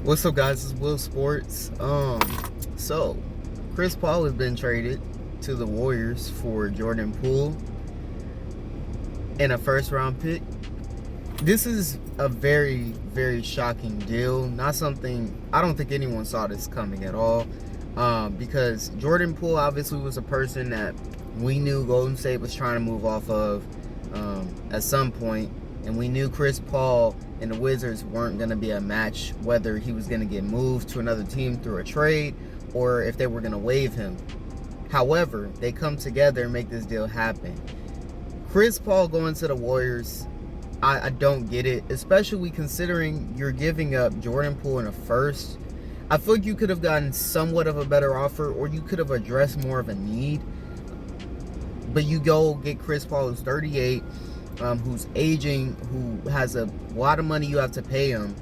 What's up, guys? This is Will Sports. So Chris Paul has been traded to the Warriors for Jordan Poole and a first-round pick. This is a very, very shocking deal. Not something I don't think anyone saw this coming at all. Because Jordan Poole obviously was a person that we knew Golden State was trying to move off of at some point, and we knew Chris Paul and the Wizards weren't going to be a match, whether he was going to get moved to another team through a trade or if they were going to waive him. However, they come together and make this deal happen. Chris Paul going to the Warriors, I don't get it, especially considering you're giving up Jordan Poole in a first. I feel like you could have gotten somewhat of a better offer, or you could have addressed more of a need. But you go get Chris Paul, who's 38, who's aging, who has a lot of money you have to pay him.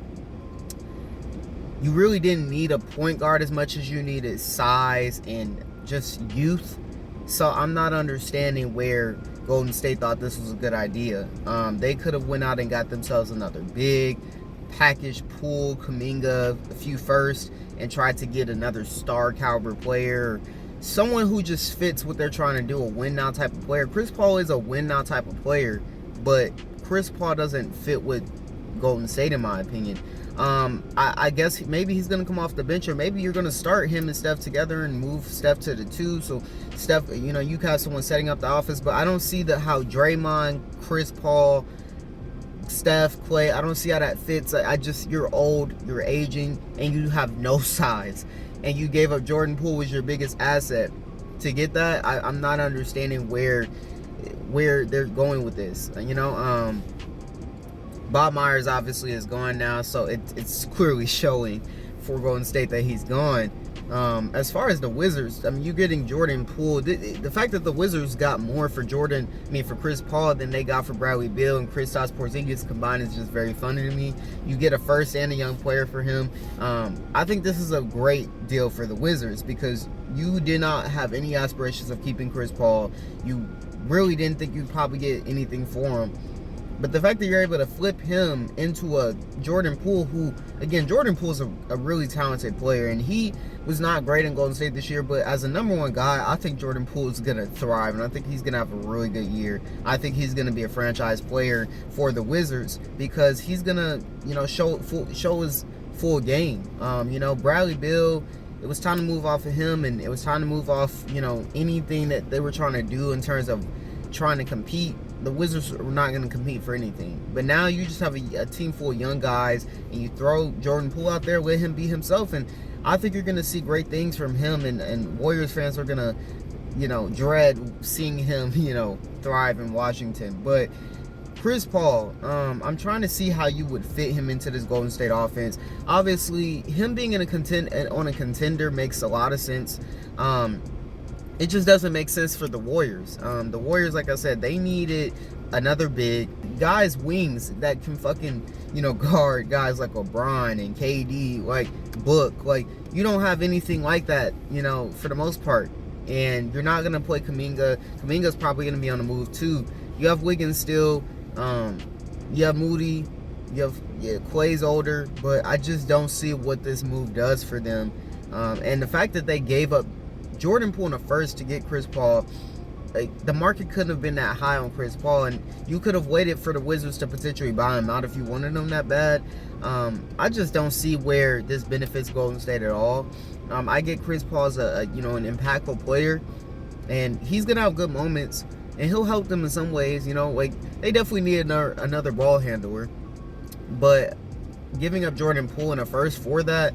You really didn't need a point guard as much as you needed size and just youth. So I'm not understanding where Golden State thought this was a good idea. They could have went out and got themselves another big package, Poole, Kuminga, a few first, and tried to get another star caliber player, someone who just fits what they're trying to do, a win now type of player. Chris Paul is a win now type of player, but Chris Paul doesn't fit with Golden State, in my opinion. I guess maybe he's going to come off the bench, or maybe you're going to start him and Steph together and move Steph to the 2. So Steph, you have someone setting up the offense, but I don't see how Draymond, Chris Paul, Steph, Clay, I don't see how that fits. You're old, you're aging, and you have no size. And you gave up Jordan Poole was your biggest asset. To get that, I'm not understanding where they're going with this. Bob Myers obviously is gone now, so it's clearly showing for Golden State that he's gone. As far as the Wizards, you're getting Jordan Poole. The fact that the Wizards got more for for Chris Paul than they got for Bradley Beal and Kristaps Porzingis combined is just very funny to me. You get a first and a young player for him. I think this is a great deal for the Wizards because you did not have any aspirations of keeping Chris Paul. You really didn't think you'd probably get anything for him. But the fact that you're able to flip him into a Jordan Poole, who, again, Jordan Poole is a really talented player, and he was not great in Golden State this year, but as a number one guy, I think Jordan Poole is going to thrive, and I think he's going to have a really good year. I think he's going to be a franchise player for the Wizards because he's going to, show his full game. Bradley Beal, it was time to move off of him, and it was time to move off, anything that they were trying to do in terms of trying to compete. The Wizards are not going to compete for anything. But now you just have a team full of young guys, and you throw Jordan Poole out there, let him be himself, and I think you're going to see great things from him, and Warriors fans are going to, dread seeing him, thrive in Washington. But Chris Paul, I'm trying to see how you would fit him into this Golden State offense. Obviously, him being on a contender makes a lot of sense. It just doesn't make sense for the Warriors. The Warriors, like I said, they needed another big guys, wings that can fucking, guard guys like LeBron and KD, like Book. Like, you don't have anything like that, for the most part. And you're not going to play Kuminga. Kuminga's probably going to be on the move too. You have Wiggins still. You have Moody. Clay's older. But I just don't see what this move does for them. And the fact that they gave up Jordan Poole in the first to get Chris Paul, the market couldn't have been that high on Chris Paul, and you could have waited for the Wizards to potentially buy him out if you wanted him that bad. I just don't see where this benefits Golden State at all. I get Chris Paul as an impactful player, and he's gonna have good moments, and he'll help them in some ways. They definitely need another ball handler, but giving up Jordan Poole in a first for that,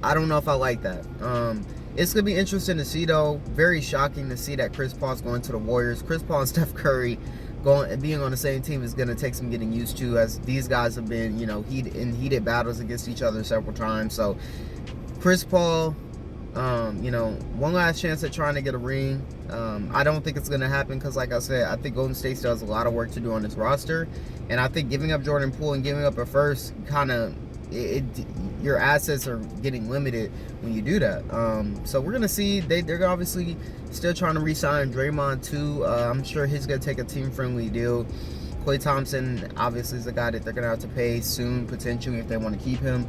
I don't know if I like that. It's going to be interesting to see, though. Very shocking to see that Chris Paul's going to the Warriors. Chris Paul and Steph Curry being on the same team is going to take some getting used to, as these guys have been, heated battles against each other several times. So, Chris Paul, one last chance at trying to get a ring. I don't think it's going to happen because, like I said, I think Golden State still has a lot of work to do on this roster. And I think giving up Jordan Poole and giving up a first your assets are getting limited when you do that. So we're gonna see. They're obviously still trying to re-sign Draymond too. I'm sure he's gonna take a team-friendly deal. Klay Thompson obviously is a guy that they're gonna have to pay soon, potentially, if they want to keep him.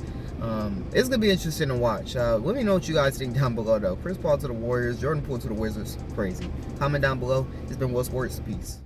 It's gonna be interesting to watch. Let me know what you guys think down below though. Chris Paul to the Warriors, Jordan Poole to the Wizards. Crazy. Comment down below. It's been Will Sports. Peace.